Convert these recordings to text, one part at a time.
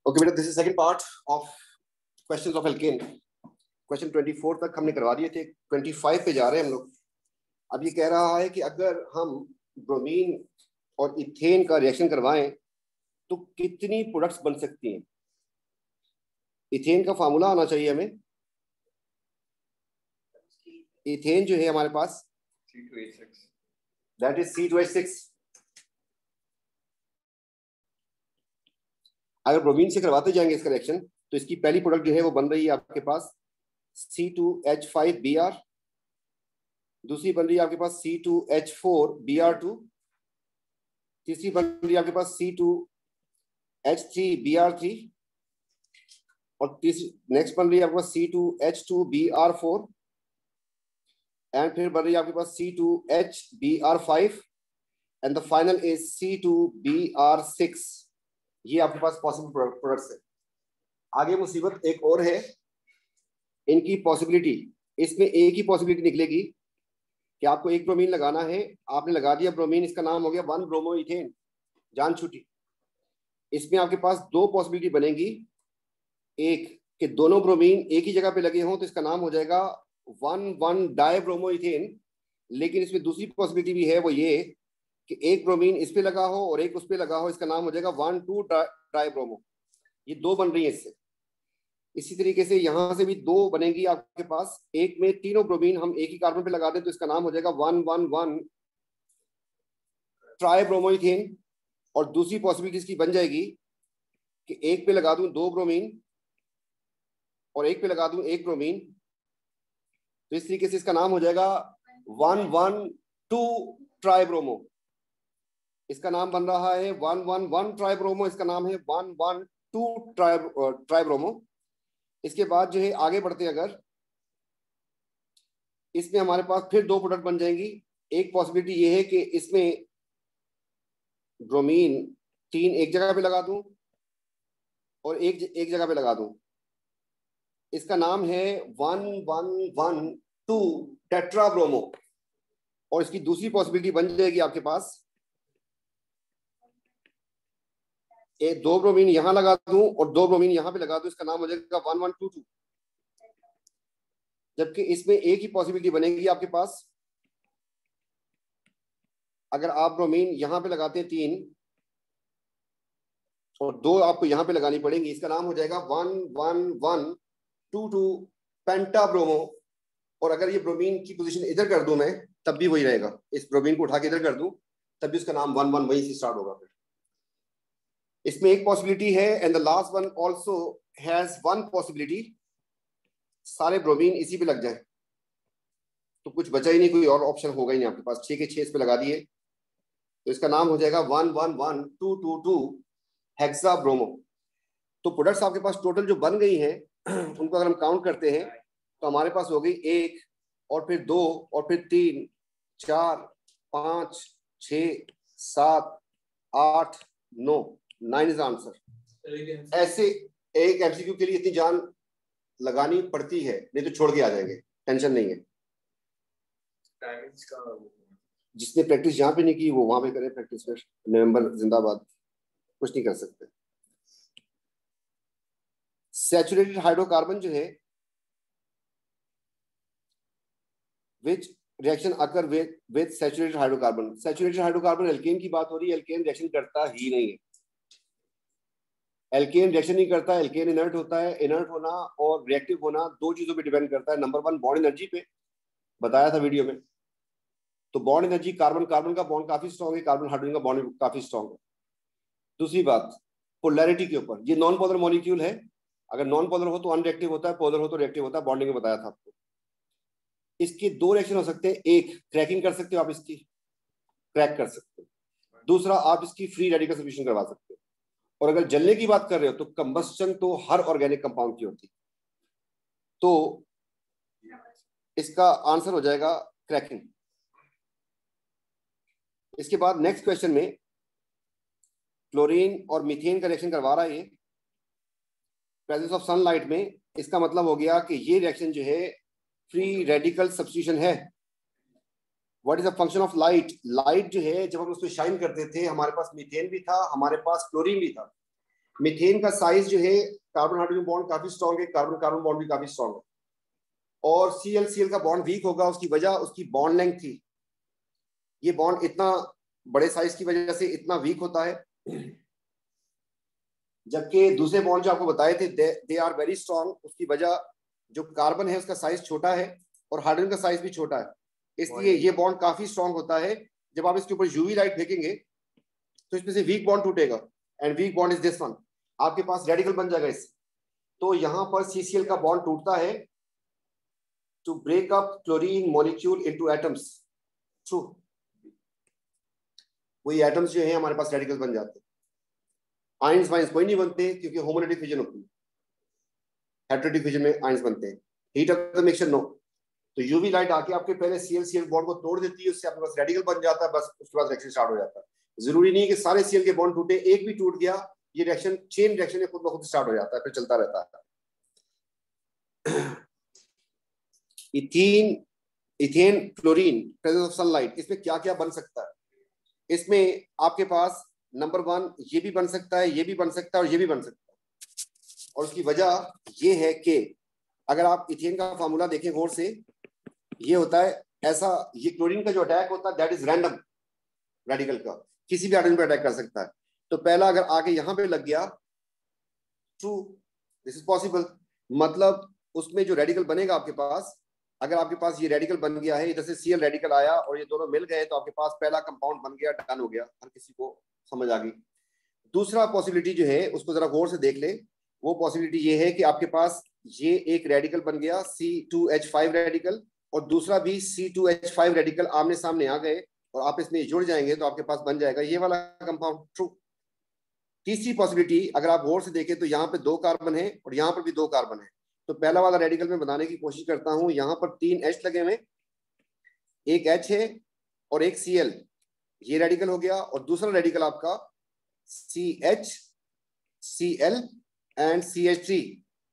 Okay बेटा, this is second part of questions of alkene. Question 24 तक हमने करवा दिए थे, 25 पे जा रहे हैं हम लोग। अब ये कह रहा है कि अगर हम ब्रोमीन और इथेन का रिएक्शन करवाएं तो कितनी प्रोडक्ट्स बन सकती हैं। इथेन का फार्मूला आना चाहिए हमें। इथेन जो है हमारे पास C2H6, दैट इज C2H6। अगर ब्रोमीन से करवाते जाएंगे इसका रिएक्शन तो इसकी पहली प्रोडक्ट जो है वो बन रही है आपके पास C2H5Br, दूसरी बन रही है आपके पास C2H4Br2, तीसरी बन रही है आपके पास C2H3Br3 और तीसरी नेक्स्ट बन रही है आपके पास C2H2Br4 एंड फिर बन रही है आपके पास C2HBr5 and the final is C2Br6। ये आपके पास पॉसिबल प्रोडक्ट्स है। आगे मुसीबत एक और है, इनकी पॉसिबिलिटी। इसमें एक ही पॉसिबिलिटी निकलेगी कि आपको एक ब्रोमीन लगाना है, आपने लगा दिया ब्रोमीन, इसका नाम हो गया 1 ब्रोमो इथेन, जान छूटी। इसमें आपके पास दो पॉसिबिलिटी बनेगी, एक कि दोनों ब्रोमीन एक ही जगह पे लगे हों तो इसका नाम हो जाएगा 1,1 डाई ब्रोमो इथेन। लेकिन इसमें दूसरी पॉसिबिलिटी भी है, वो ये कि एक ब्रोमीन इस पे लगा हो और एक उस पे लगा हो, इसका नाम हो जाएगा 1,2 डाई ब्रोमो। ये दो बन रही है इससे। इसी तरीके से यहां से भी दो बनेगी आपके पास, एक में तीनों ब्रोमीन हम एक ही कार्बन पे लगा दें तो इसका नाम हो जाएगा 1,1,1 ट्राई ब्रोमो इथेन। और दूसरी पॉसिबिलिटी इसकी बन जाएगी कि एक पे लगा दूं दो ब्रोमीन और एक पे लगा दूं एक ब्रोमीन, तो इस तरीके से इसका नाम हो जाएगा 1,1,2 ट्राई ब्रोमो। इसका नाम बन रहा है 1,1,1 ट्राई ब्रोमो, इसका नाम है 1,1,2 ट्राई ब्रोमो। इसके बाद जो है आगे बढ़ते हैं, अगर इसमें हमारे पास फिर दो प्रोडक्ट बन जाएंगी। एक पॉसिबिलिटी ये है कि इसमें ब्रोमीन 3 एक जगह पे लगा दूं और एक जगह पे लगा दूं, इसका नाम है 1,1,1,2 टेट्रा ब्रोमो। और इसकी दूसरी पॉसिबिलिटी बन जाएगी आपके पास, एक दो ब्रोमीन यहां लगा दूं और दो ब्रोमीन यहां पे लगा दूं, इसका नाम हो जाएगा 1,1,2,2। जबकि इसमें एक ही पॉसिबिलिटी बनेगी आपके पास, अगर आप ब्रोमीन यहां पे लगाते हैं 3 और दो आपको यहां पे लगानी पड़ेंगी, इसका नाम हो जाएगा 1,1,1,2,2 पेंटा ब्रोमो। और अगर ये ब्रोमीन की पोजीशन इधर कर दूं मैं तब भी वही रहेगा, इस ब्रोमीन को उठा के इधर कर दूं तब भी उसका नाम 1,1 वहीं से स्टार्ट होगा। फिर इसमें एक पॉसिबिलिटी है and the last one also has one possibility, सारे ब्रोमीन इसी पे लग जाए तो कुछ बचा ही नहीं, कोई और ऑप्शन होगा ही नहीं आपके पास। 6 के 6 इस पे लगा दिए तो इसका नाम हो जाएगा 1,1,1,2,2,2 हेक्सा ब्रोमो। तो प्रोडक्ट्स आपके पास टोटल जो बन गई हैं उनको अगर हम काउंट करते हैं तो हमारे पास हो गई 1 और फिर 2 और फिर 3 4 5 6 7 8 9 9 इज आंसर। ऐसे एक एमसीक्यू के लिए इतनी जान लगानी पड़ती है, नहीं तो छोड़ के आ जाएंगे, टेंशन नहीं है। जिसने प्रैक्टिस जहां पे नहीं की वो वहां पे करे प्रैक्टिस। फिर नवंबर जिंदाबाद, कुछ नहीं कर सकते। सैचुरेटेड हाइड्रोकार्बन जो है which reaction occur with saturated hydrocarbon. Saturated hydrocarbon alkane की बात हो रही है, एल्केन रिएक्शन करता ही नहीं है। एल्केन रिएक्शन नहीं करता, एल्केन इनर्ट होता है। इनर्ट होना और रिएक्टिव होना दो चीजों पे डिपेंड करता है। नंबर 1 बॉन्ड एनर्जी पे, बताया था वीडियो में। तो बॉन्ड एनर्जी, कार्बन कार्बन का बॉन्ड काफी स्ट्रॉन्ग है, कार्बन हाइड्रोजन का बॉन्ड काफी स्ट्रॉन्ग है। दूसरी बात पोलैरिटी के ऊपर, ये नॉन पोलर मॉलिक्यूल है, अगर नॉन पोलर हो तो अनरिएक्टिव होता है, पोलर हो तो रिएक्टिव होता है। बॉन्डिंग में बताया था आपको। इसके दो रिएक्शन हो सकते हैं, एक क्रैकिंग कर सकते हो आप, इसकी क्रैक कर सकते हो। दूसरा आप इसकी फ्री रेडिकल सब्स्टिट्यूशन करवा सकते हो। और अगर जलने की बात कर रहे हो तो कंबस्टन तो हर ऑर्गेनिक कंपाउंड की होती है, तो इसका आंसर हो जाएगा क्रैकिंग। इसके बाद नेक्स्ट क्वेश्चन में क्लोरीन और मीथेन का रिएक्शन करवा रहा है ये प्रेजेंस ऑफ सनलाइट में। इसका मतलब हो गया कि ये रिएक्शन जो है फ्री रेडिकल सब्स्टिट्यूशन है। What is the function of light? Light जो है जब हम उस पर शाइन करते थे हमारे पास मीथेन भी था, हमारे पास क्लोरीन भी था। मीथेन का साइज जो है, कार्बन हाइड्रोजन बॉन्ड काफी स्ट्रॉन्ग है, कार्बन कार्बन बॉन्ड भी काफी स्ट्रॉन्ग है, और CL का बॉन्ड वीक होगा। उसकी वजह उसकी बॉन्ड लेंथ थी। ये बॉन्ड इतना बड़े साइज की वजह से इतना वीक होता है, जबकि दूसरे बॉन्ड जो आपको बताए थे दे आर वेरी स्ट्रॉन्ग। उसकी वजह जो कार्बन है उसका साइज छोटा है और हाइड्रोजन का साइज भी छोटा है, इसलिए ये बॉन्ड काफी स्ट्रॉन्ग होता है। जब आप इसके ऊपर यूवी लाइट फेंकेंगे तो इसमें से वीक बॉन्ड टूटेगा, and weak bond is this one, आपके पास रेडिकल बन जाएगा इससे। तो यहां पर CCl का बॉन्ड टूटता है to break up chlorine molecule into atoms through, वही एटम्स जो है हमारे पास रेडिकल बन जाते हैं। आयंस वाइंस कोई नहीं बनते क्योंकि होमोलिटिक फिजन होती है, हेटेरोटिक फिजन में आयंस बनते हैं। Heat of the mixture no, तो यूवी लाइट आके आपके पहले CL बॉन्ड को तोड़ देती है, उससे आपके पास रेडिकल बन जाता है, बस उसके बाद रिएक्शन स्टार्ट हो जाता है। जरूरी नहीं कि सारे Cl के बॉन्ड टूटे, एक भी टूट गया, ये रिएक्शन चेन रिएक्शन है, खुद ब खुद स्टार्ट हो जाता है, फिर चलता रहता है। Ethane fluorine presence of sunlight, इसमें क्या क्या बन सकता है? इसमें आपके पास नंबर 1 ये भी बन सकता है, ये भी बन सकता है और ये भी बन सकता है। और उसकी वजह ये है कि अगर आप इथेन का फार्मूला देखें गौर से, ये होता है ऐसा, ये क्लोरीन का जो अटैक होता है दैट इज रैंडम, रेडिकल का किसी भी हाइड्रोजन पे अटैक कर सकता है। तो पहला अगर आके यहां पे लग गया, ट्रू, दिस इज पॉसिबल, मतलब उसमें जो रेडिकल बनेगा आपके पास, अगर आपके पास ये रेडिकल बन गया है, इधर से Cl रेडिकल आया और ये दोनों मिल गए, तो आपके पास पहला कंपाउंड बन गया, डन हो गया। हर किसी को समझ आ गई। दूसरा पॉसिबिलिटी जो है उसको जरा गौर से देख ले, वो पॉसिबिलिटी ये है कि आपके पास ये एक रेडिकल बन गया C2H5 रेडिकल, और दूसरा भी C2H5 रेडिकल आमने सामने आ गए और आप इसमें जुड़ जाएंगे तो आपके पास बन जाएगा ये वाला कंपाउंड, ट्रू। तीसरी पॉसिबिलिटी अगर आप गौर से देखें तो यहाँ पे 2 कार्बन है और यहाँ पर भी 2 कार्बन है, तो पहला वाला रेडिकल में बनाने की कोशिश करता हूं। यहाँ पर 3 H लगे हुए, एक H है और एक Cl, ये रेडिकल हो गया, और दूसरा रेडिकल आपका CH Cl एंड CH3,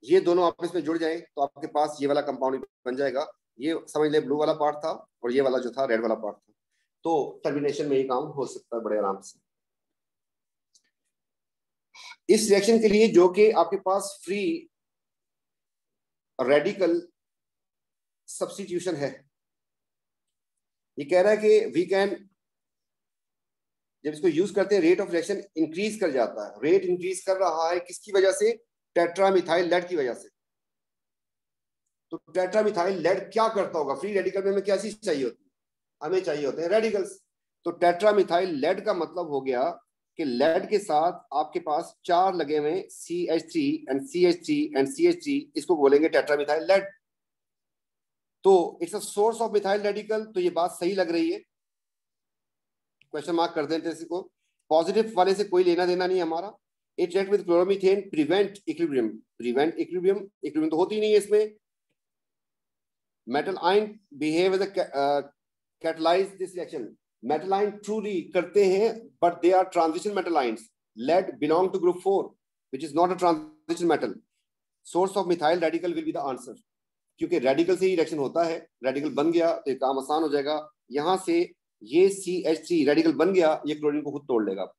ये दोनों आपस में जुड़ जाए तो आपके पास ये वाला कंपाउंड बन जाएगा। ये समझ ले ब्लू वाला पार्ट था और ये वाला जो था रेड वाला पार्ट था। तो टर्मिनेशन में ये काम हो सकता है बड़े आराम से। इस रिएक्शन के लिए जो कि आपके पास फ्री रेडिकल सब्स्टिट्यूशन है, ये कह रहा है कि वी कैन, जब इसको यूज करते हैं रेट ऑफ रिएक्शन इंक्रीज कर जाता है। रेट इंक्रीज कर रहा है किसकी वजह से? टेट्रामिथाइल लेड की वजह से। तो टेट्रामिथाइल लेड क्या करता होगा? फ्री रेडिकल में हमें क्या चीज चाहिए होती है? हमें चाहिए होते हैं रेडिकल्स। तो टेट्रामिथाइल लेड का मतलब हो गया कि लेड के साथ आपके पास 4 लगे हुए CH3 and CH3 and CH3, इसको बोलेंगे टेट्रामिथाइल लेड। तो it's a source of methyl radical. तो ये बात सही लग रही है, क्वेश्चन मार्क कर देते हैं इसको। पॉजिटिव वाले से कोई लेना देना नहीं हमारा। It react with chloromethane, prevent equilibrium. Prevent equilibrium, equilibrium तो होती ही नहीं है इसमें। Metal ion behave as a catalyse this reaction. Metal ion truly करते हैं, but they are transition metal ions. Lead belong to group 4 which is not a transition metal. Source of methyl radical will be the answer, क्योंकि radical से ही reaction होता है। Radical बन गया तो ये काम आसान हो जाएगा। यहां से ये CH3 रेडिकल बन गया, ये क्लोरीन को खुद तोड़ लेगा।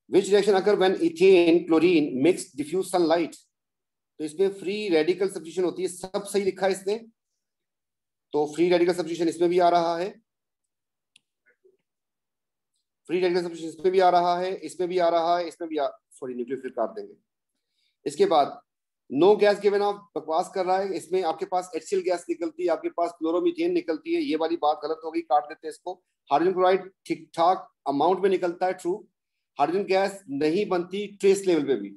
Which reaction occur when ethane chlorine mix diffuse sunlight? तो इसमें फ्री रेडिकल सब्स्टिट्यूशन होती है। सब सही लिखा है इसने, तो फ्री रेडिकल सब्स्टिट्यूशन इसमें भी आ रहा है, फ्री रेडिकल सब्स्टिट्यूशन इसमें भी आ रहा है, इसमें भी आ रहा है, इसमें भी सॉरी न्यूक्लियोफिल काट देंगे। इसके बाद नो गैस गिवन, आप बकवास कर रहा है। इसमें आपके पास HCl गैस निकलती है, आपके पास क्लोरोमीथेन निकलती है, ये वाली बात गलत होगी, काट देते हैं इसको। हाइड्रोजन क्लोराइड ठीक ठाक अमाउंट में निकलता है, ट्रू। हाइड्रोजन गैस नहीं बनती ट्रेस लेवल पे भी,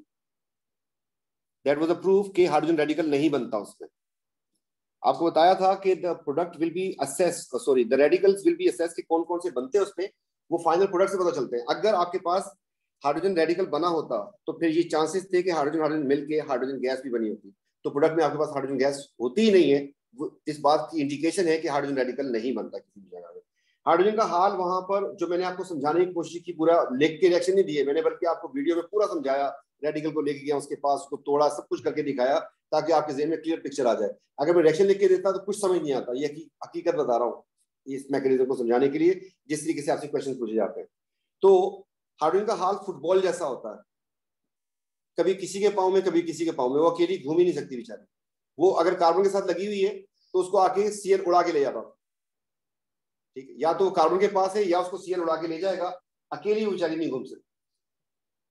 दैट वाज अ प्रूफ कि हाइड्रोजन रेडिकल नहीं बनता उसमें। आपको बताया था कि the product will be assess, sorry the radicals will be assess कि कौन कौन से बनते हैं उसमें, वो फाइनल प्रोडक्ट से पता चलते हैं। अगर आपके पास हाइड्रोजन रेडिकल बना होता तो फिर ये चांसेस थे कि हाइड्रोजन हाइड्रोजन मिलके हाइड्रोजन गैस भी बनी होती। तो प्रोडक्ट में आपके पास हाइड्रोजन गैस होती ही नहीं है, वो इस बात की इंडिकेशन है कि हाइड्रोजन रेडिकल नहीं बनता किसी भी जगह में। हाइड्रोजन का हाल वहां पर जो मैंने आपको समझाने की कोशिश की, पूरा लिख के रिएक्शन नहीं दिए मैंने, बल्कि आपको वीडियो में पूरा समझाया, रेडिकल को लेके गया उसके पास, उसको तोड़ा, सब कुछ करके दिखाया ताकि आपके ज़हन में क्लियर पिक्चर आ जाए। अगर मैं रिएक्शन लिख के देता तो कुछ समझ नहीं आता। ये हकीकत बता रहा हूँ इस मैकेनिज्म को समझाने के लिए, जिस तरीके से आपसे क्वेश्चन पूछे जाते हैं। तो हाइड्रोजन का हाल फुटबॉल जैसा होता है, कभी किसी के पाँव में कभी किसी के पाँव में, वो अकेली घूम ही नहीं सकती बेचारी। वो अगर कार्बन के साथ लगी हुई है तो उसको आके सीएल उड़ा के ले जाता, ठीक है, या तो कार्बन के पास है या उसको सीएल उड़ा के ले जाएगा, अकेली बेचारी नहीं घूम सकती।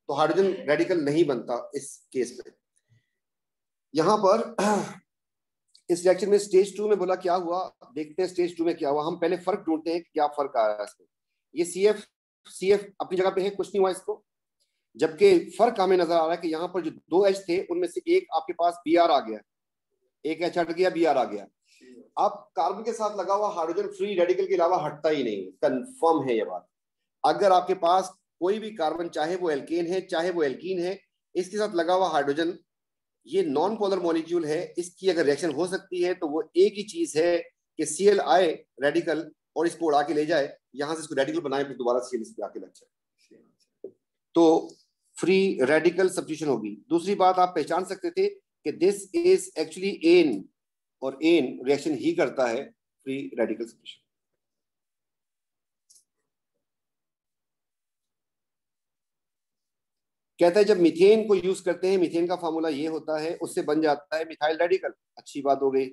तो हाइड्रोजन रेडिकल नहीं बनता इस केस में। यहां पर इस रिएक्शन में स्टेज 2 में बोला क्या हुआ, देखते हैं स्टेज 2 में क्या हुआ। हम पहले फर्क ढूंढते हैं क्या फर्क आ रहा है इसमें। ये CF अपनी जगह पे है, कुछ नहीं हुआ इसको, जबकि फर्क हमें नजर आ रहा है कि यहाँ पर जो 2 H थे उनमें से एक आपके पास Br आ गया, एक H हट गया, Br आ गया। अब कार्बन के साथ लगा हुआ हाइड्रोजन फ्री रेडिकल के अलावा हटता ही नहीं, कंफर्म है ये बात। अगर आपके पास कोई भी कार्बन, चाहे वो एल्केन है चाहे वो एल्कीन है, इसके साथ लगा हुआ हाइड्रोजन ये नॉन पोलर मॉलिक्यूल है, इसकी अगर रिएक्शन हो सकती है तो वो एक ही चीज है कि Cl आए रेडिकल और इसको उड़ा के ले जाए, यहां से इसको रेडिकल बनाए, फिर दोबारा Cl इस पे आके लग जाए, तो फ्री रेडिकल सब्स्टिट्यूशन होगी। दूसरी बात आप पहचान सकते थे कि दिस इज एक्चुअली एन, और एन रिएक्शन ही करता है फ्री रेडिकल सब्स्टिट्यूशन। कहता है जब मीथेन को यूज करते हैं, मीथेन का फार्मूला ये होता है, उससे बन जाता है मिथाइल रेडिकल, अच्छी बात हो गई।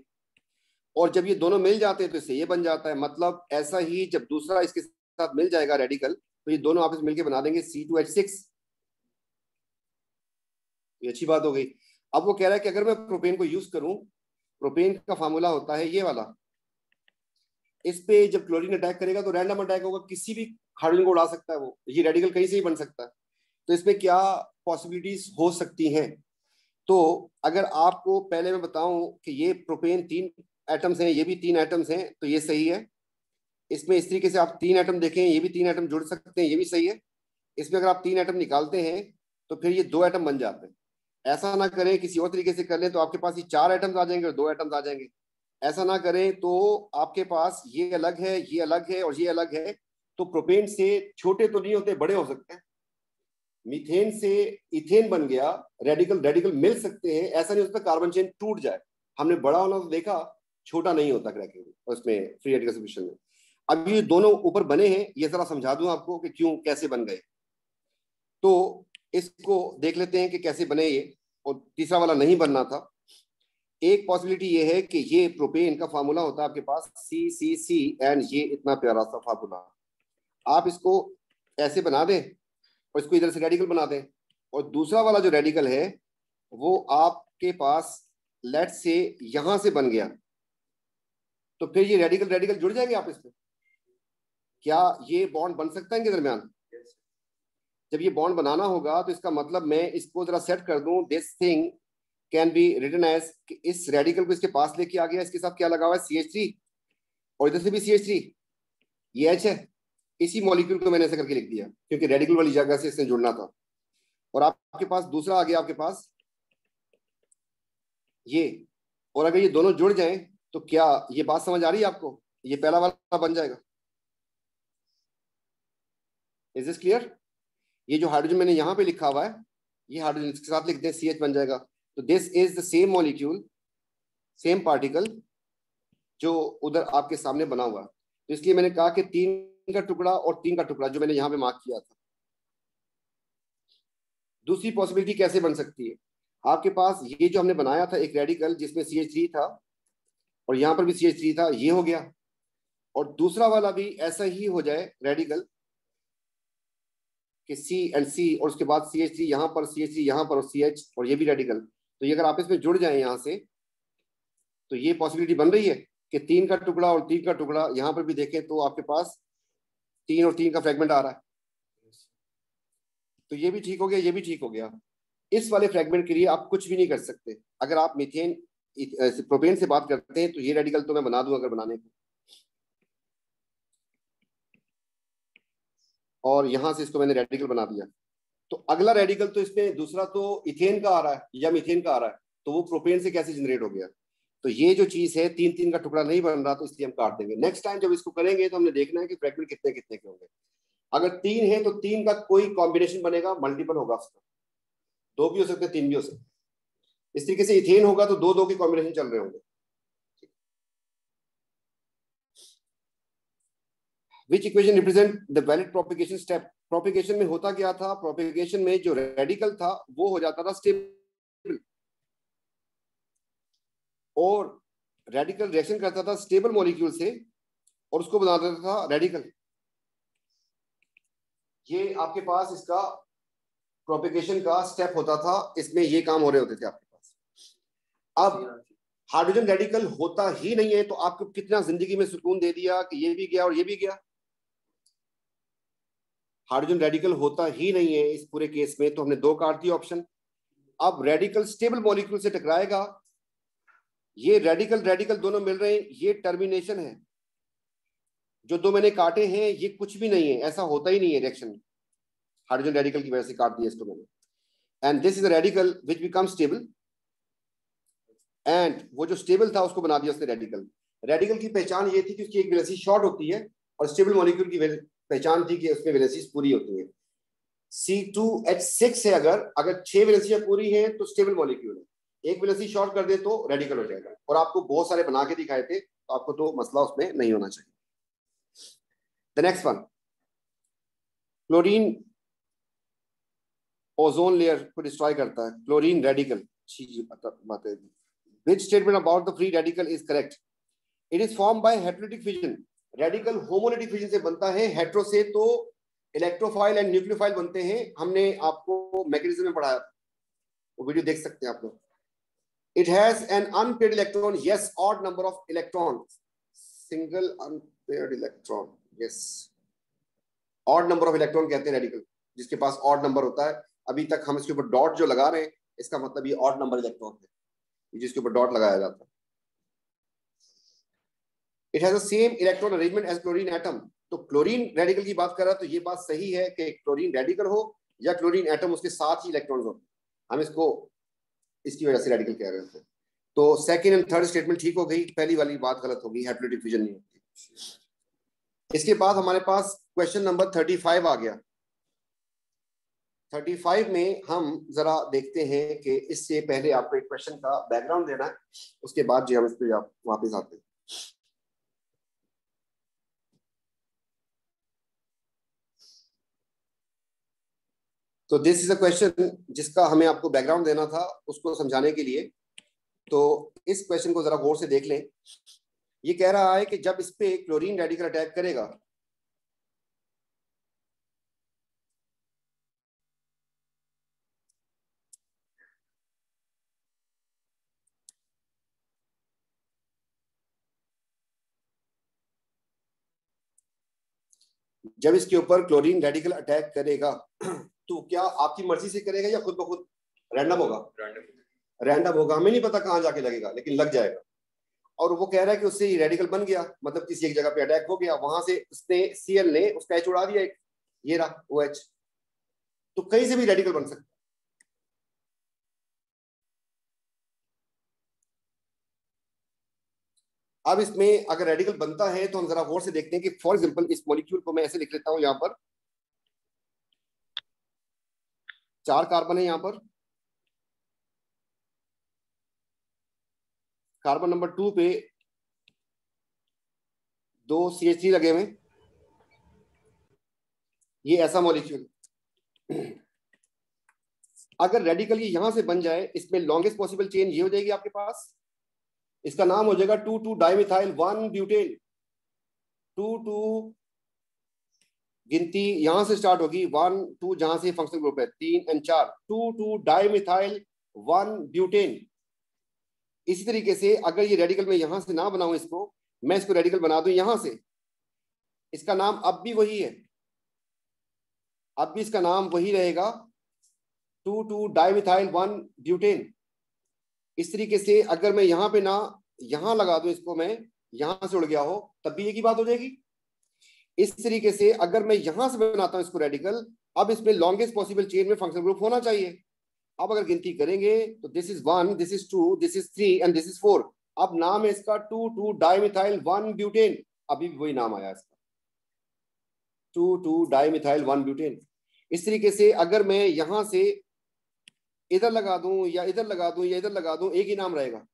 और जब ये दोनों मिल जाते हैं तो इससे ये बन जाता है, मतलब ऐसा ही जब दूसरा इसके साथ मिल जाएगा रेडिकल तो ये दोनों आपस में मिलकर बना देंगे C2H6, ये अच्छी बात हो गई। अब वो कह रहा है कि अगर मैं प्रोपेन को यूज करूं, प्रोपेन का फार्मूला होता है ये वाला, इस पे जब क्लोरीन अटैक करेगा तो रैंडम अटैक होगा, किसी भी हाइड्रोजन को उड़ा सकता है वो, ये रेडिकल कहीं से ही बन सकता है। तो इसमें क्या पॉसिबिलिटीज हो सकती हैं, तो अगर आपको पहले मैं बताऊं कि ये प्रोपेन 3 एटम्स हैं, ये भी 3 एटम्स हैं, तो ये सही है। इसमें इस तरीके से आप 3 एटम देखें, ये भी 3 एटम जुड़ सकते हैं, ये भी सही है। इसमें अगर आप 3 एटम निकालते हैं तो फिर ये 2 एटम बन जाते हैं। ऐसा ना करें, किसी और तरीके से कर लें तो आपके पास ये 4 एटम्स आ जाएंगे और 2 एटम्स आ जाएंगे। ऐसा ना करें तो आपके पास ये अलग है, ये अलग है और ये अलग है, तो प्रोपेन से छोटे तो नहीं होते, बड़े हो सकते हैं। मीथेन से इथेन बन गया, रेडिकल रेडिकल मिल सकते हैं, ऐसा नहीं उसमें कार्बन चेन टूट जाए। हमने बड़ा होना तो देखा, छोटा नहीं होता क्रैकिंग उसमें, फ्री रेडिकल सब्स्टिट्यूशन में। अब ये दोनों ऊपर बने हैं, ये जरा समझा दूं आपको कि क्यों कैसे बन गए, तो इसको देख लेते हैं कि कैसे बने ये। और तीसरा वाला नहीं बनना था। एक पॉसिबिलिटी ये है कि ये प्रोपेन का फार्मूला होता है आपके पास CCC, एंड ये इतना प्यारा सा फार्मूला, आप इसको ऐसे बना दें और इसको इधर से रेडिकल बना दें, और दूसरा वाला जो रेडिकल है वो आपके पास लेट से यहां से बन गया, तो फिर ये रेडिकल रेडिकल जुड़ जाएंगे आपस में। क्या ये बॉन्ड बन सकता है इनके दरमियान? जब ये बॉन्ड बनाना होगा तो इसका मतलब मैं इसको जरा सेट कर दूं, this thing can be written as, इस रेडिकल को इसके पास लेके आ गया, इसके साथ क्या लगा हुआ है CH3, और इधर से भी CH3, ये H है, इसी मॉलिक्यूल को मैंने ऐसे करके लिख दिया क्योंकि रेडिकल वाली जगह से इसने जुड़ना था। और आपके पास दूसरा आ गया, आपके पास ये, और अगर ये दोनों जुड़ जाएं तो क्या ये बात समझ आ रही है आपको, ये पहला वाला बन जाएगा। Is this clear? ये जो हाइड्रोजन मैंने यहाँ पे लिखा हुआ है, ये हाइड्रोजन इसके साथ लिख दें, CH बन जाएगा। तो this is the same molecule, same particle जो उधर आपके सामने बना हुआ है। तो इसलिए मैंने कहा कि 3 का टुकड़ा और 3 का टुकड़ा जो मैंने यहाँ पे मार्क किया था। दूसरी पॉसिबिलिटी कैसे बन सकती है, आपके पास ये जो हमने बनाया था एक रेडिकल जिसमें CH3 था और यहाँ पर भी CH3 था, ये हो गया, और दूसरा वाला भी ऐसा ही हो जाए रेडिकल कि C एंड C, और उसके बाद CH3 यहाँ पर, CH3 यहाँ पर, और CH, और ये भी रेडिकल। तो ये अगर आपस में जुड़ जाए यहाँ से, तो ये पॉसिबिलिटी बन रही है कि 3 का टुकड़ा और 3 का टुकड़ा, यहाँ पर भी देखें तो आपके पास 3 और 3 का फ्रेगमेंट आ रहा है। तो ये भी ठीक हो गया, ये भी ठीक हो गया। इस वाले फ्रेगमेंट के लिए आप कुछ भी नहीं कर सकते। अगर आप मीथेन प्रोपेन से बात करते हैं तो ये रेडिकल तो मैं बना दूं अगर बनाने को, और यहां से इसको मैंने रेडिकल बना दिया, तो अगला रेडिकल तो इसमें दूसरा तो इथेन का आ रहा है या मीथेन का आ रहा है, तो वो प्रोपेन से कैसे जनरेट हो गया। तो ये जो चीज है 3-3 का टुकड़ा नहीं बन रहा, तो इसलिए हम काट देंगे। नेक्स्ट टाइम जब इसको करेंगे तो हमने देखना है कि फ्रेगमेंट कितने कितने के होंगे। अगर 3 है तो 3 का कोई कॉम्बिनेशन बनेगा, मल्टीपल होगा उसका, 2 भी हो सकते हैं 3 भी हो सकते। इस तरीके से इथेन होगा तो 2-2 के कॉम्बिनेशन चल रहे होंगे। Which equation represent the valid propagation step? Propagation में होता क्या था, प्रोपेगेशन में जो रेडिकल था वो हो जाता था स्टेबल, और रेडिकल रिएक्शन करता था स्टेबल मॉलिक्यूल से और उसको बना देता था रेडिकल। ये आपके पास इसका प्रोपेगेशन का स्टेप होता था, इसमें ये काम हो रहे होते थे आपके पास। अब हाइड्रोजन रेडिकल होता ही नहीं है, तो आपको कितना जिंदगी में सुकून दे दिया कि ये भी गया और ये भी गया। हाइड्रोजन रेडिकल होता ही नहीं है इस पूरे केस में, तो हमने दो काट दिए ऑप्शन। अब रेडिकल स्टेबल मॉलिक्यूल से टकराएगा, ये रेडिकल रेडिकल दोनों मिल रहे हैं, ये टर्मिनेशन है। जो दो मैंने काटे हैं ये कुछ भी नहीं है, ऐसा होता ही नहीं है रिएक्शन, हाइड्रोजन रेडिकल की वजह से काट दिया इसको मैंने। And this is a radical which become stable, and वो जो स्टेबल था उसको बना दिया उसने रेडिकल। रेडिकल की पहचान ये थी कि उसकी एक वैलेंसी शॉर्ट होती है, और स्टेबल मॉलिक्यूल की पहचान थी कि उसमें वैलेंसीज पूरी होती है। C2H6 है, अगर 6 वैलेंसियां पूरी हैं तो स्टेबल मॉलिक्यूल है, एक वैलेंसी शॉर्ट कर दे तो रेडिकल हो जाएगा। और आपको बहुत सारे बना के दिखाए थे, तो आपको तो मसला उसमें नहीं होना चाहिए। The next one, chlorine ozone layer को डिस्ट्रॉय करता है, क्लोरीन रेडिकल। बात है। Which statement about the free radical is correct? It is formed by heterolytic fission. Radical homolytic fission से बनता है, हेट्रो से तो इलेक्ट्रोफाइल एंड न्यूक्लियोफाइल बनते हैं। हमने आपको मैकेनिज्म में पढ़ाया, वो वीडियो देख सकते हैं आप लोग। It has an unpaired electron, yes, odd number of electron, single unpaired electron, yes, odd number of electron कहते हैं रेडिकल जिसके पास ऑड नंबर होता है। अभी तक हम इसके ऊपर डॉट जो लगा रहे हैं, इसका मतलब ये ऑड नंबर इलेक्ट्रॉन है जिसके ऊपर डॉट लगाया जाता है। It has the same electron arrangement as chlorine atom. तो क्लोरीन रेडिकल की बात कर रहा है, तो ये बात सही है कि क्लोरीन रेडिकल हो या क्लोरीन एटम उसके साथ ही इलेक्ट्रॉन्स हो, हम इसको इसकी वजह से रेडिकल कह रहे थे। तो सेकंड एंड थर्ड स्टेटमेंट ठीक हो गई, पहली वाली बात गलत होगी, हेटेरोलिटिक फिजन नहीं होती। इसके बाद हमारे पास क्वेश्चन नंबर 35 आ गया। 35 में हम जरा देखते हैं कि इससे पहले आपको एक क्वेश्चन का बैकग्राउंड देना है, उसके बाद जो हम इस पे वापस आते हैं। तो दिस इज अ क्वेश्चन जिसका हमें आपको बैकग्राउंड देना था, उसको समझाने के लिए। तो इस क्वेश्चन को जरा गौर से देख लें। ये कह रहा है कि जब इस पे क्लोरीन रेडिकल अटैक करेगा, जब इसके ऊपर क्लोरीन रेडिकल अटैक करेगा तो क्या आपकी मर्जी से करेगा या खुद ब खुद रैंडम होगा? रैंडम होगा, हमें नहीं पता कहां जाके लगेगा, लेकिन लग जाएगा। और वो कह रहा है कि उससे रेडिकल बन गया, मतलब किसी एक जगह पे अटैक हो गया, वहां से उसने Cl ने उसका H उड़ा दिया, एक ये रहा OH। तो कहीं से भी रेडिकल बन सकता है। अब इसमें अगर रेडिकल बनता है तो हम जरा गौर से देखते हैं कि फॉर एग्जांपल इस मॉलिक्यूल को मैं ऐसे लिख लेता हूं, यहां पर 4 कार्बन है, यहां पर कार्बन नंबर 2 पे 2 CH3 लगे हुए, ये ऐसा मॉलिक्यूल। अगर रेडिकल ये यहां से बन जाए, इसमें लॉन्गेस्ट पॉसिबल चेन ये हो जाएगी आपके पास, इसका नाम हो जाएगा 2,2 डाइमिथाइल 1 ब्यूटेन। 2,2 गिनती यहां से स्टार्ट होगी, 1 2 जहां से फंक्शनल ग्रुप है 3 और 4, 2,2 डाइमिथाइल 1 ब्यूटेन। इसी तरीके से अगर ये रेडिकल मैं यहां से ना बनाऊं इसको, मैं इसको रेडिकल बना दूं यहां से, इसका नाम अब भी वही है, अब भी इसका नाम वही रहेगा 2,2 डाइमिथाइल 1 ब्यूटेन। इस तरीके से अगर मैं यहाँ पे ना यहां लगा दूं इसको, मैं यहां से उड़ गया हो, तब भी एक ही बात हो जाएगी। इस तरीके से अगर मैं यहां से बनाता हूं इसको रेडिकल, अब इसमें लॉन्गेस्ट पॉसिबल चेन में फंक्शनल ग्रुप होना चाहिए। अब अगर गिनती करेंगे तो this is 1, this is 2, this is 3 and this is 4। अब नाम है इसका 2,2 डाइमिथाइल 1 ब्यूटेन, अभी भी वही नाम आया इसका 2,2 डाइमिथाइल 1 ब्यूटेन। इस तरीके से अगर मैं यहां से इधर लगा दूं या इधर लगा दूं या इधर लगा दूं, एक ही नाम रहेगा,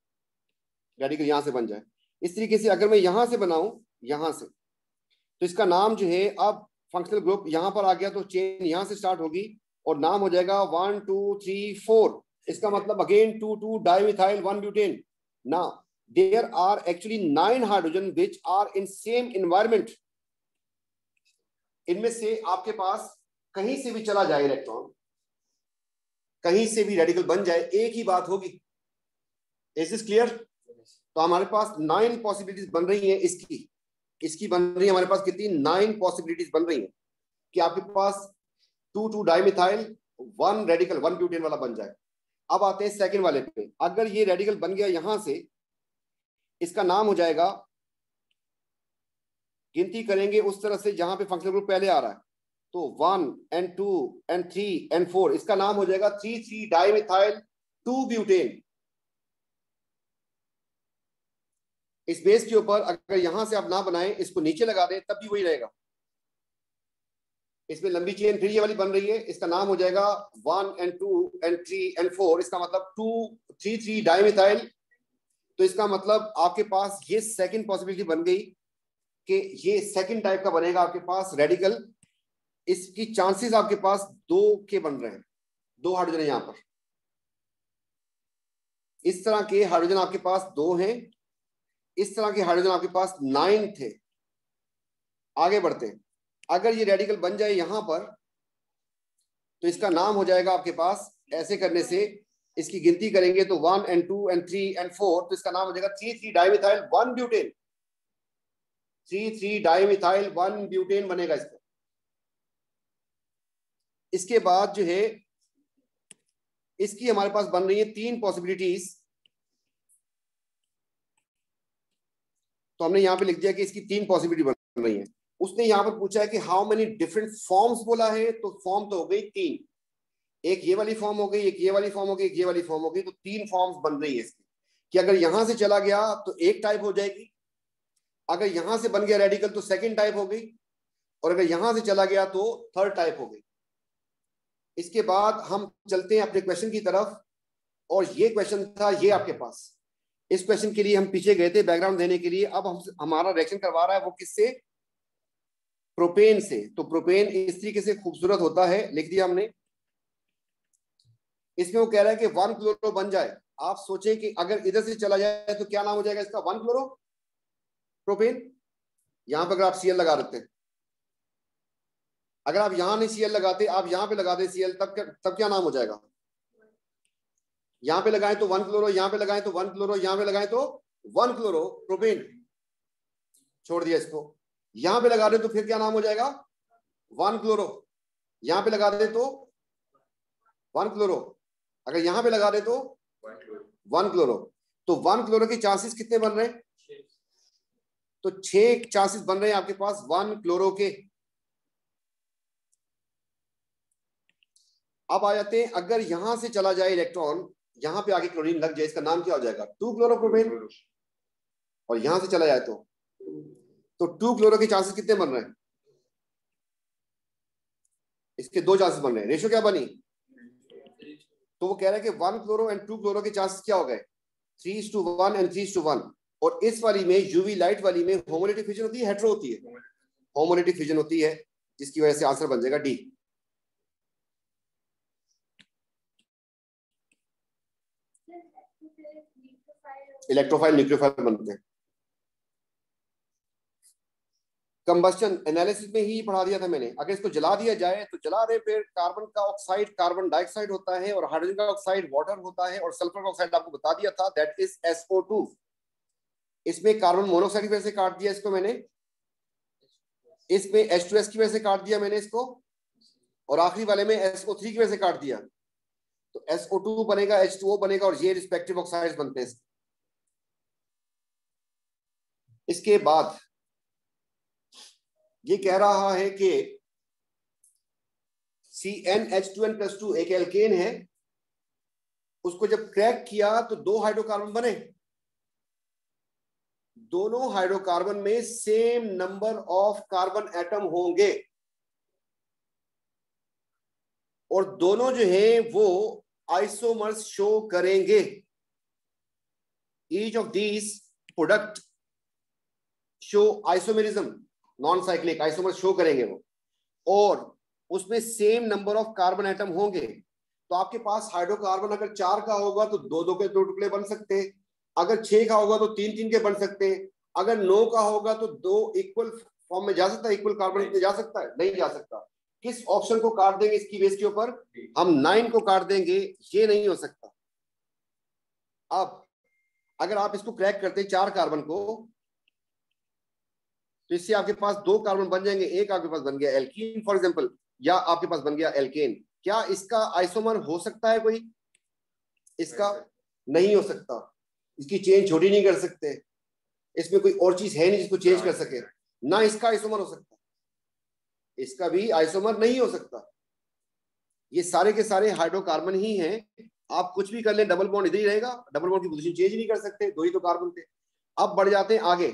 रेडिकल यहां से बन जाए। इस तरीके से अगर मैं यहां से बनाऊं यहां से, तो इसका नाम जो है अब फंक्शनल ग्रुप यहाँ पर आ गया तो चेन यहाँ से स्टार्ट होगी और नाम हो जाएगा 1 2 3 4। इसका मतलब again 2 dimethyl 1 butane. Now there are actually 9 hydrogen which are in same environment. इनमें से आपके पास कहीं से भी चला जाए इलेक्ट्रॉन, कहीं से भी रेडिकल बन जाए, एक ही बात होगी। Is this clear? तो हमारे पास 9 पॉसिबिलिटीज बन रही हैं। इसकी बन रही है हमारे पास कितनी? 9 पॉसिबिलिटीज बन रही हैं कि आपके पास 2 डाइमिथाइल 1 रेडिकल 1 ब्यूटेन वाला बन जाए। अब आते हैं सेकंड वाले पे। अगर ये रेडिकल बन गया यहां से, इसका नाम हो जाएगा, गिनती करेंगे उस तरह से जहां पे फंक्शनल ग्रुप पहले आ रहा है, तो 1 and 2 and 3 and 4, इसका नाम हो जाएगा 3 डाइमिथाइल 2 ब्यूटेन। इस बेस के ऊपर अगर यहां से आप ना बनाएं, इसको नीचे लगा दें, तब भी वही रहेगा। इसमें लंबी चेन फिर ये वाली बन रही है, इसका नाम हो जाएगा 1 and 2 and 3 and 4। इसका मतलब 3 डाइमिथाइल। तो इसका मतलब आपके पास ये सेकंड पॉसिबिलिटी बन गई कि ये सेकंड टाइप का बनेगा आपके पास रेडिकल। इसकी चांसेस आपके पास 2 के बन रहे हैं, 2 हाइड्रोजन है यहां पर। इस तरह के हाइड्रोजन आपके पास 2 हैं, इस तरह के हाइड्रोजन आपके पास 9 थे। आगे बढ़ते हैं। अगर ये रेडिकल बन जाए यहां पर, तो इसका नाम हो जाएगा आपके पास, ऐसे करने से इसकी गिनती करेंगे तो 1 and 2 and 3 and 4, तो इसका नाम हो जाएगा 3 डाइमिथाइल 1 ब्यूटेन। 3 डाइमिथाइल 1 ब्यूटेन बनेगा इसका। इसके बाद जो है इसकी हमारे पास बन रही है 3 पॉसिबिलिटीज। तो हमने यहां पे लिख दिया कि इसकी 3 पॉसिबिलिटी बन रही है। उसने यहां पर पूछा है कि हाउ मेनी डिफरेंट फॉर्म्स बोला है, तो फॉर्म तो हो गई 3। एक ये वाली फॉर्म हो गई, एक ये वाली फॉर्म हो गई, एक ये वाली फॉर्म हो गई। तो 3 फॉर्म्स बन रही है इसकी कि अगर यहां से चला गया तो एक टाइप हो जाएगी, अगर यहां से बन गया रेडिकल तो सेकंड टाइप हो गई, और अगर यहां से चला गया तो थर्ड टाइप हो गई। इसके बाद हम चलते हैं अपने क्वेश्चन की तरफ, और ये क्वेश्चन था ये आपके पास। इस क्वेश्चन के लिए हम पीछे गए थे बैकग्राउंड देने के लिए। अब हम हमारा रिएक्शन करवा रहा है वो किससे? प्रोपेन से। तो प्रोपेन इस तरीके से खूबसूरत होता है, लिख दिया हमने। इसमें वो कह रहा है कि 1 क्लोरो बन जाए। आप सोचें कि अगर इधर से चला जाए तो क्या नाम हो जाएगा इसका? 1 क्लोरो प्रोपेन। यहां पर अगर आप सीएल लगा देते हैं, अगर आप यहां नहीं सीएल लगाते, आप यहां पे लगा दे सीएल, तब क्या नाम हो जाएगा? यहां पे लगाएं तो 1 क्लोरो, यहां पे लगाएं तो 1 क्लोरो, यहां पे लगाएं तो 1 क्लोरो प्रोपेन। छोड़ दिया इसको। यहां पे लगा दे तो फिर क्या नाम हो जाएगा? 1 क्लोरो। यहां पे लगा दे तो 1 क्लोरो, अगर यहां पे लगा दे तो 1 क्लोरो। तो 1 क्लोरो के चांसेस कितने बन रहे हैं? तो 6 चांसेस बन रहे हैं आपके पास 1 क्लोरो के। अब आ जाते हैं, अगर यहां से चला जाए इलेक्ट्रॉन, यहां पे आगे क्लोरीन लग जाए, इसका नाम क्या हो जाएगा? 2 क्लोरोप्रोपेन। और यहां से चला जाए तो 2 क्लोरो के चांसेस कितने बन रहे हैं? इसके 2 चांसेस बन रहे हैं। रेशियो क्या बनी? तो वो कह रहा है कि 1 क्लोरो एंड 2 क्लोरो के चांसेस क्या हो गए? 3:1 एंड 3:1। और इस वाली में, यूवी लाइट वाली में, होमोलिटिक फिजन होती है, हेटेरो होती है? होमोलिटिक फिजन होती है, जिसकी वजह से आंसर बन जाएगा डी। इलेक्ट्रोफाइल न्यूक्लियोफाइल बनते हैं। कंबस्शन एनालिसिस में ही पढ़ा दिया था मैंने। अगर इसको जला दिया जाए तो जला रहे, फिर कार्बन का ऑक्साइड कार्बन डाइऑक्साइड होता है, और हाइड्रोजन का ऑक्साइड वाटर होता है, और सल्फर का ऑक्साइड आपको बता दिया था, दैट इज SO2। इसमें कार्बन मोनोऑक्साइड की वजह से काट दिया इसको मैंने, इसमें H2S की वजह से काट दिया मैंने इसको, और आखिरी वाले में SO3 की वजह से काट दिया। तो SO2 बनेगा, H2O बनेगा, और ये रिस्पेक्टिव ऑक्साइड्स बनते हैं। इसके बाद ये कह रहा है कि CnH2n+2 एक एल्केन है, उसको जब क्रैक किया तो 2 हाइड्रोकार्बन बने। दोनों हाइड्रोकार्बन में same number of carbon atom होंगे, और दोनों जो है वो आइसोमर्स शो करेंगे। Each of these product show isomerism, non cyclic isomers show करेंगे वो। और उसमें same number of carbon atom होंगे, तो आपके पास हाइड्रोकार्बन अगर 4 का होगा तो 2-2 के 2 टुकड़े बन सकते हैं, अगर 6 का होगा तो 3-3 के बन सकते हैं, अगर 9 का होगा तो 2 इक्वल फॉर्म में जा सकता है, इक्वल कार्बन में जा सकता है, नहीं जा सकता। किस ऑप्शन को काट देंगे इसकी बेस के ऊपर? हम 9 को काट देंगे, ये नहीं हो सकता। अब अगर आप इसको क्रैक करते हैं 4 कार्बन को, तो इससे आपके पास 2 कार्बन बन जाएंगे, एक आपके पास बन गया एल्कीन फॉर एग्जांपल, या आपके पास बन गया एल्केन। क्या इसका आइसोमर हो सकता है कोई? इसका नहीं हो सकता, इसकी चेन छोटी नहीं कर सकते, इसमें कोई और चीज है नहीं जिसको चेंज कर सके, ना इसका आइसोमर हो सकता, इसका भी आइसोमर नहीं हो सकता। ये सारे के सारे हाइड्रोकार्बन ही हैं। आप कुछ भी कर लें, डबल बॉन्ड इधर ही रहेगा, डबल बॉन्ड की पोजीशन चेंज नहीं कर सकते, 2 ही तो कार्बन थे। अब बढ़ जाते हैं आगे,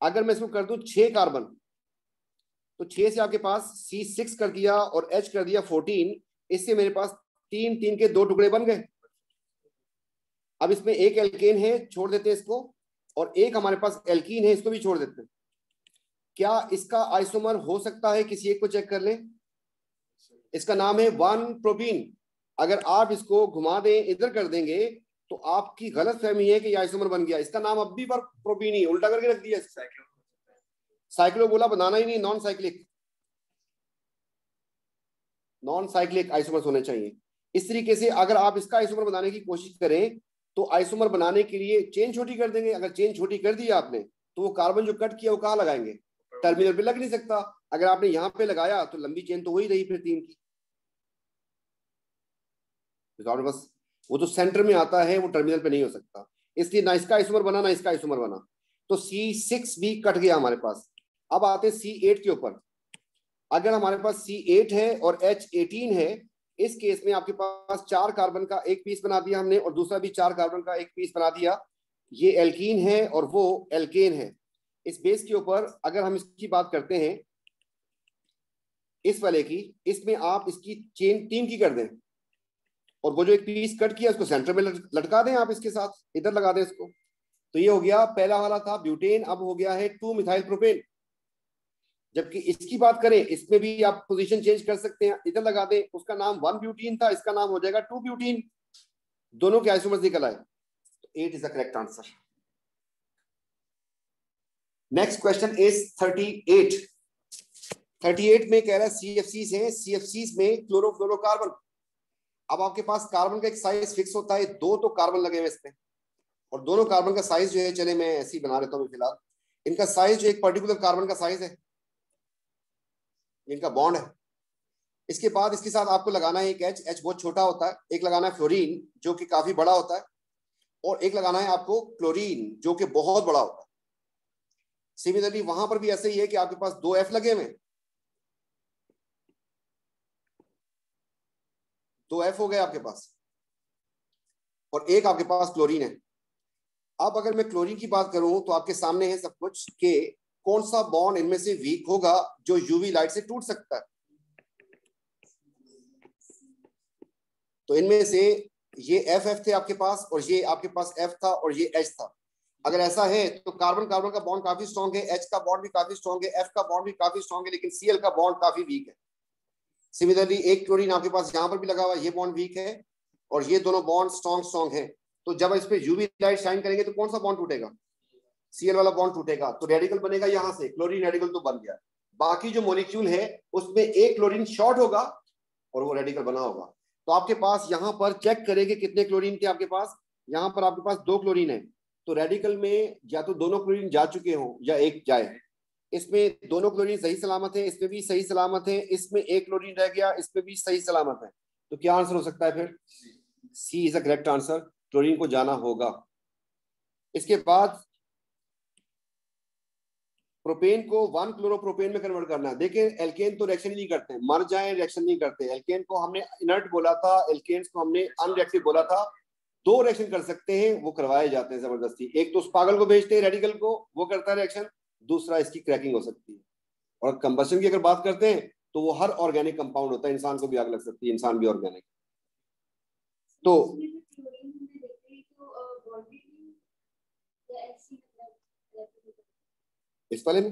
अगर मैं इसको कर दूं 6 कार्बन, तो 6 से आपके पास C6 कर दिया और H कर दिया 14, इससे मेरे पास 3-3 के 2 टुकड़े बन गए। अब इसमें एक एल्केन है, छोड़ देते हैं इसको, और एक हमारे पास एल्कीन है, इसको भी छोड़ देते हैं। क्या इसका आइसोमर हो सकता है? किसी एक को चेक कर लें। इसका नाम है 1 प्रोपीन। अगर आप इसको घुमा दें, इधर कर देंगे, तो आपकी गलत फहमी है कि यह आइसोमर बन गया। इसका नाम अब भी प्रोपीन ही, उल्टा करके रख दिया। साइक्लो बोला, बनाना ही नहीं, non cyclic, non cyclic isomers होने चाहिए। इस तरीके से अगर आप इसका आइसोमर बनाने की कोशिश करें, तो आइसोमर बनाने के लिए चेन छोटी कर देंगे। अगर चेन छोटी कर दी आपने, तो वो कार्बन जो कट किया वो कहाँ लगाएंगे? टर्मिनल पे लग नहीं सकता। अगर आपने यहाँ पे लगाया तो लंबी चेन तो वही रही फिर 3 की। बस वो तो सेंटर में आता है, वो टर्मिनल पे नहीं हो सकता, इसलिए ना इसका आइसोमर बना ना इसका आइसोमर बना। तो C6 भी कट गया हमारे पास। अब आते हैं C8 के ऊपर। अगर हमारे पास C8 है और H18 है, इस केस में आपके पास 4 कार्बन का एक पीस बना दिया हमने, और दूसरा भी 4 कार्बन का एक पीस बना दिया। ये एल्कीन है और वो एल्केन है। इस बेस के ऊपर अगर हम इसकी बात करते हैं, इस वाले की, इसमें आप इसकी चेन 3 की कर दें, और वो जो एक पीस कट किया उसको सेंटर में लटका दें, आप इसके साथ इधर लगा दें इसको। तो ये हो गया, पहला वाला था ब्यूटेन, अब हो गया है 2 मिथाइल प्रोपेन। जबकि इसकी बात करें, इसमें भी आप पोजीशन चेंज कर सकते हैं, इधर लगा दें, उसका नाम 1 ब्यूटीन था, इसका नाम हो जाएगा 2 ब्यूटीन। दोनों के आइसोमर्स निकल आए। तो 8 is the correct answer. Next question is 38। 38 में कह रहा है CFCs हैं, CFCs में क्लोरोफ्लोरोकार्बन। अब आपके पास कार्बन का एक साइज फिक्स होता है, 2 तो कार्बन लगे हुए इसमें, और दोनों कार्बन का साइज जो है, चले मैं ऐसे ही बना लेता हूँ फिलहाल, इनका साइज जो एक पर्टिकुलर कार्बन का साइज है, इनका बॉन्ड है। इसके बाद इसके साथ आपको लगाना है एक H बहुत छोटा होता है, एक लगाना है फ्लोरीन जो कि काफी बड़ा होता है, और एक लगाना है आपको क्लोरीन जो कि बहुत बड़ा होता है। सिमिलरली वहां पर भी ऐसे ही है कि आपके पास 2 F लगे हुए, 2 F हो गए आपके पास, और एक आपके पास क्लोरीन है। अब अगर मैं क्लोरीन की बात करूं तो आपके सामने है सब कुछ कि कौन सा बॉन्ड इनमें से वीक होगा जो यूवी लाइट से टूट सकता है। तो इनमें से ये FF थे आपके पास, और ये आपके पास F था, और ये H था। अगर ऐसा है तो कार्बन कार्बन का बॉन्ड काफी स्ट्रॉन्ग है, H का बॉन्ड भी काफी स्ट्रॉन्ग है, F का बॉन्ड भी काफी स्ट्रॉन्ग है, लेकिन Cl का बॉन्ड काफी वीक है। सिमिलरली एक क्लोरीन आपके पास यहाँ पर भी लगा हुआ, ये बॉन्ड वीक है, और ये दोनों बॉन्ड स्ट्रॉन्ग है। तो जब इस पे यूवी लाइट शाइन करेंगे तो कौन सा बॉन्ड टूटेगा? Cl वाला बॉन्ड टूटेगा, तो रेडिकल बनेगा यहाँ से, क्लोरीन रेडिकल तो बन गया। बाकी जो मॉलिक्यूल है उसमें एक क्लोरीन शॉर्ट होगा और वो रेडिकल बना होगा। तो आपके पास यहाँ पर चेक करेंगे कितने क्लोरीन थे आपके पास। यहाँ पर आपके पास 2 क्लोरीन है, तो रेडिकल में या तो दोनों क्लोरीन जा चुके हों या एक जाए। इसमें दोनों क्लोरीन सही सलामत है, इसमें भी सही सलामत है, इसमें एक क्लोरीन रह गया, इसमें भी सही सलामत है। तो क्या आंसर हो सकता है फिर? C is the correct answer, chlorine को जाना होगा। इसके बाद प्रोपेन को 1 क्लोरोप्रोपेन में कन्वर्ट करना है। देखिए एल्केन तो रिएक्शन ही नहीं करते, मर जाए रिएक्शन नहीं करते। एल्केन को हमने इनर्ट बोला था, एल्केन्स को हमने अनरिएक्टिव बोला था। 2 रिएक्शन कर सकते हैं, वो करवाए जाते हैं जबरदस्ती। एक तो उस पागल को भेजते हैं रेडिकल को, वो करता है रिएक्शन, दूसरा इसकी क्रैकिंग हो सकती है। और कंबशन की अगर बात करते हैं तो वो हर ऑर्गेनिक कंपाउंड होता है, इंसान को भी आग लग सकती है, इंसान भी ऑर्गेनिक। तो इस वाले में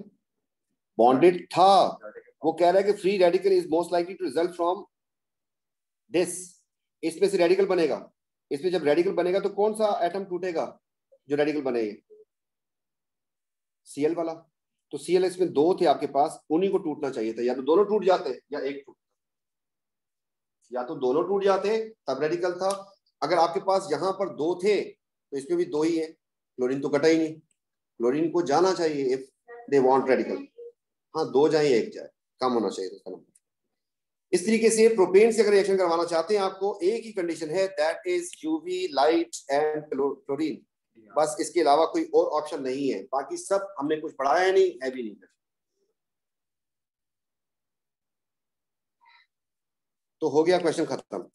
बॉन्डेड था, वो कह रहा है कि free radical is most likely to result from this, इसमें से रेडिकल बनेगा। इसमें जब रेडिकल बनेगा तो कौन सा एटम टूटेगा जो रेडिकल बनेगा? Cl वाला। तो Cl इसमें दो थे आपके पास, उन्हीं को टूटना चाहिए था, या तो दोनों टूट जाते या एक टूट, या तो दोनों टूट जाते तब रेडिकल था। अगर आपके पास यहां पर दो थे तो इसमें भी दो ही है, क्लोरीन तो कटा ही नहीं, क्लोरीन को जाना चाहिए इफ दे वांट रेडिकल। हाँ, दो जाए एक जाए, कम होना चाहिए उसका नंबर। इस तरीके से प्रोपेन से अगर रिएक्शन करवाना चाहते हैं आपको, एक ही कंडीशन है, that is UV light and chlorine, बस इसके अलावा कोई और ऑप्शन नहीं है। बाकी सब हमने कुछ पढ़ाया नहीं है भी नहीं। तो हो गया क्वेश्चन खत्म।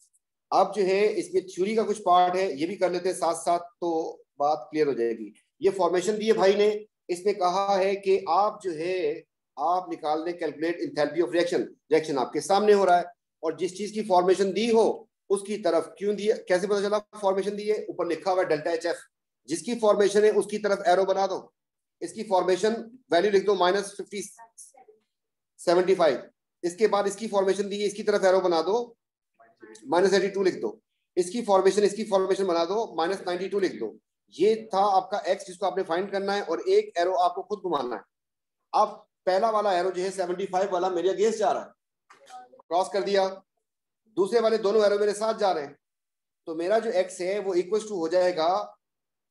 अब जो है इसमें थ्योरी का कुछ पार्ट है, ये भी कर लेते हैं साथ साथ, तो बात क्लियर हो जाएगी। ये फॉर्मेशन दी है भाई ने, इसमें कहा है कि आप जो है आप निकाल दें calculate enthalpy of reaction. Reaction आपके सामने हो रहा है और जिस चीज की फॉर्मेशन दी हो उसकी तरफ क्यों दी है, कैसे पता चला फॉर्मेशन दी है? ऊपर लिखा हुआ है डेल्टा एच एफ, जिसकी फॉर्मेशन है उसकी तरफ एरो बना दो। इसकी फॉर्मेशन वैल्यू लिख दो -75। इसके बाद इसकी फॉर्मेशन दी है, इसकी तरफ एरो बना दो -82 लिख दो। इसकी फॉर्मेशन बना दो -92 लिख दो। ये था आपका एक्स जिसको आपने फाइंड करना है, और एक एरो आपको खुद घुमाना है। अब पहला वाला एरो जो है 75 वाला मेरे अगेंस्ट जा रहा है, क्रॉस कर दिया। दूसरे वाले दोनों एरो मेरे साथ जा रहे हैं, तो मेरा जो एक्स है वो इक्वल टू हो जाएगा,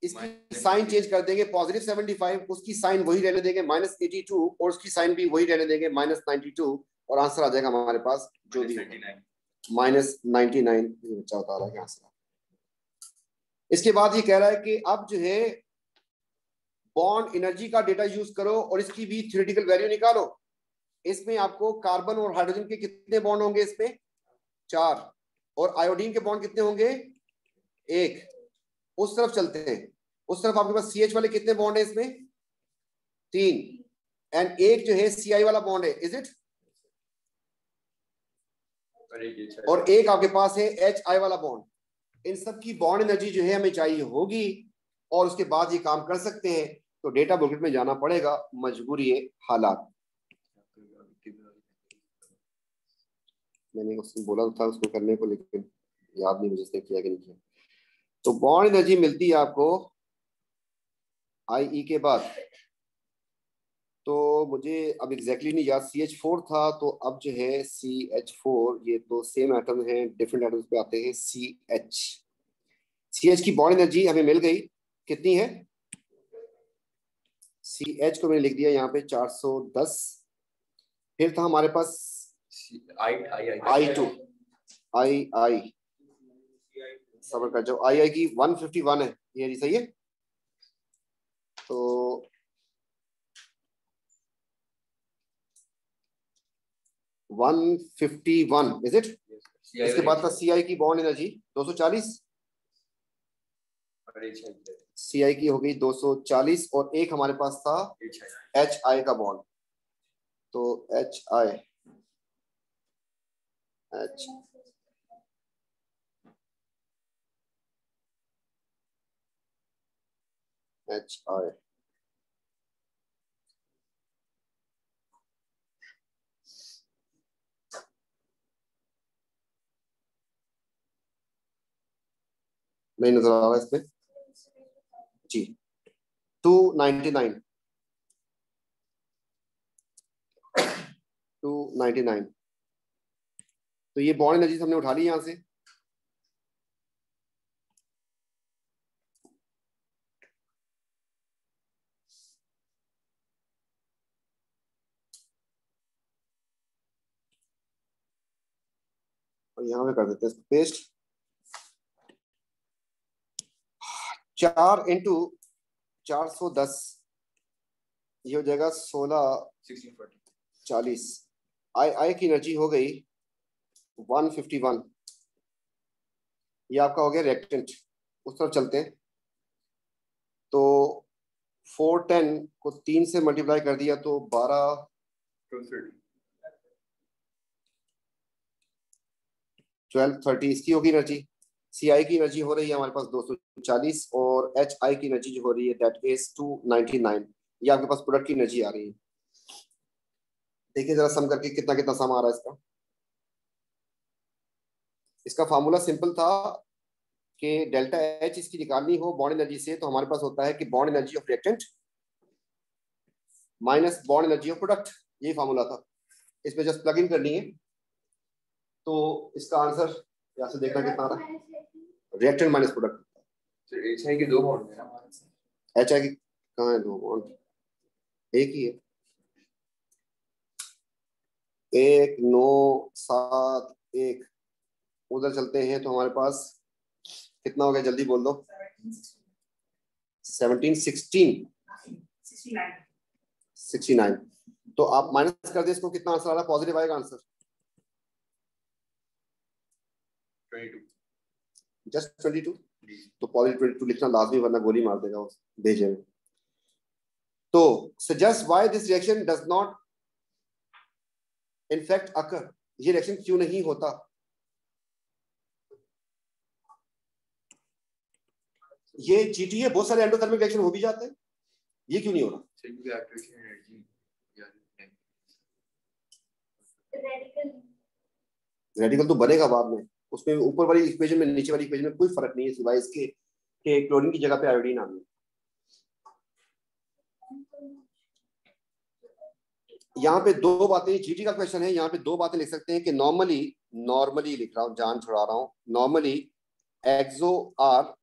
इसकी साइन चेंज कर देंगे, पॉजिटिव 75, उसकी साइन वही रहने देंगे -82, और उसकी साइन भी वही रहने देंगे -92, और आंसर आ जाएगा हमारे पास जो भी -99 बच्चा बता रहा है आंसर। इसके बाद ये कह रहा है कि अब जो है बॉन्ड एनर्जी का डेटा यूज करो और इसकी भी थ्योरेटिकल वैल्यू निकालो। इसमें आपको कार्बन और हाइड्रोजन के कितने बॉन्ड होंगे? इसमें 4, और आयोडीन के बॉन्ड कितने होंगे? 1। उस तरफ चलते हैं, उस तरफ आपके पास CH वाले कितने बॉन्ड है? इसमें 3, एंड एक जो है Ci वाला बॉन्ड है, इज इट? और एक आपके पास है Hi वाला बॉन्ड। इन सब की बॉन्ड एनर्जी जो है हमें चाहिए होगी, और उसके बाद ये काम कर सकते हैं। तो डेटा बुकलेट में जाना पड़ेगा, मजबूरी है, हालात। मैंने उसको बोला था उसको करने को, लेकिन याद नहीं मुझे इसने किया कि नहीं किया। तो बॉन्ड एनर्जी मिलती है आपको IE के बाद, तो मुझे अब एग्जैक्टली नहीं याद, CH4 था, तो अब जो है CH4, ये तो सेम एटम है, डिफरेंट एटम्स पे आते हैं। CH की बॉन्ड एनर्जी हमें मिल गई, कितनी है? CH को मैंने लिख दिया यहाँ पे 410। फिर था हमारे पास I2, I सबर कर जाओ, I की 151 है, ये सही है। तो इज इट? इसके बाद था CI की बॉन्ड एनर्जी 240, CI की हो गई 240, और एक हमारे पास था HI का बॉन्ड, तो HI नहीं नजर आ रहा इसमें जी। 299 तो ये बॉन्ड एनर्जी हमने उठा ली यहां से। और यहाँ पे कर देते हैं पेस्ट। 4 × 410 ये हो जाएगा 1640। आई की एनर्जी हो गई 151। ये आपका हो गया रिएक्टेंट। उस तरफ चलते हैं, तो 410 को 3 से मल्टीप्लाई कर दिया तो 1230 इसकी होगी एनर्जी। CI की एनर्जी हो रही है हमारे पास 240, और HI की एनर्जी जो हो रही है दैट इज 299। ये आपके पास प्रोडक्ट की एनर्जी आ रही है। देखिए जरा सम करके कितना कितना सम आ रहा है इसका। इसका फार्मूला सिंपल था कि डेल्टा एच इसकी निकालनी हो बॉन्ड एनर्जी से, तो हमारे पास होता है कि bond energy of reactant minus bond energy of product, यही फार्मूला था। इसमें जस्ट प्लग इन करनी है। तो इसका आंसर यहाँ से देखना कितना आ रहा है, reactant minus product. H I के दो बॉन्ड है, एच आई की कहाँ है, दो बॉन्ड, एक ही है। 1 9 7 1, उधर चलते हैं तो हमारे पास कितना हो गया, जल्दी बोल दो। 17 16 69। तो आप माइनस कर दे इसको, कितना आंसर आ रहा है, पॉजिटिव आएगा आंसर। 22, जस्ट 22। तो पॉजिटिव 22 लिखना लाजमी, वरना गोली मार देगा उस भेजे में। तो suggest why this reaction does not in fact occur, ये रिएक्शन क्यों नहीं होता। ये जीटी है, बहुत सारे एंडोथर्मिक रिएक्शन हो भी जाते हैं, ये क्यों नहीं हो रहा। रेडिकल तो बनेगा बाद में, उसमें ऊपर वाली इक्वेशन में नीचे वाली इक्वेशन में कोई फर्क नहीं है, सिवाय इसके कि क्लोरीन की जगह पे आयोडीन आ गई। यहाँ पे दो बातें, जीटी का क्वेश्चन है, यहाँ पे दो बातें लिख सकते हैं कि नॉर्मली लिख रहा हूँ, जान छुड़ा रहा हूँ, normally exo or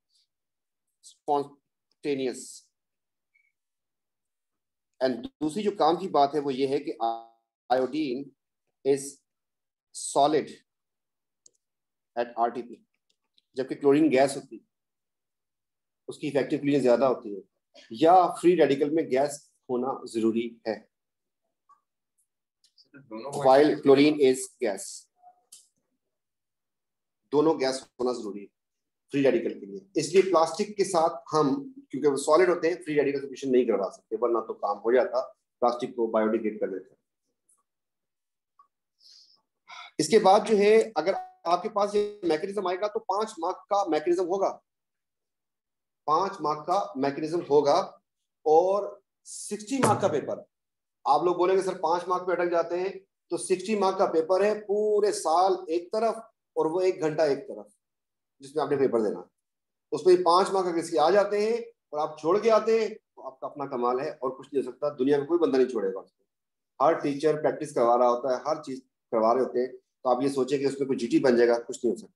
spontaneous. And दूसरी जो काम की बात है वो ये है कि iodine is solid at RTP, जबकि क्लोरीन गैस होती है, उसकी इफेक्टिव क्लोरीन ज्यादा होती है, या फ्री रेडिकल में गैस होना जरूरी है, while क्लोरीन इज गैस। दोनों गैस होना जरूरी है फ्री रेडिकल के लिए। इसलिए प्लास्टिक के साथ हम, क्योंकि वो सॉलिड होते हैं, फ्री रेडिकल सॉल्यूशन नहीं करवा सकते, वरना तो काम हो जाता, प्लास्टिक को बायोडिग्रेड कर देते। इसके बाद जो है, अगर आपके पास ये मैकेनिज्म आएगा तो 5 मार्क का मैकेनिज्म होगा, 5 मार्क का मैकेनिज्म होगा, और 60 मार्क का पेपर। आप लोग बोलेंगे सर 5 मार्क पे अटक जाते हैं, तो 60 मार्क का पेपर है, पूरे साल एक तरफ और वो 1 घंटा एक तरफ जिसमें आपने पेपर देना। उसमें 5 मार्क अगर किसी आ जाते हैं और आप छोड़ के आते हैं तो आपका अपना कमाल है, और कुछ नहीं हो सकता, दुनिया में कोई बंदा नहीं छोड़ेगा उसको। हर टीचर प्रैक्टिस करवा रहा होता है, हर चीज करवा रहे होते हैं, तो आप ये सोचे कि उसमें कोई जीटी बन जाएगा, कुछ नहीं हो सकता।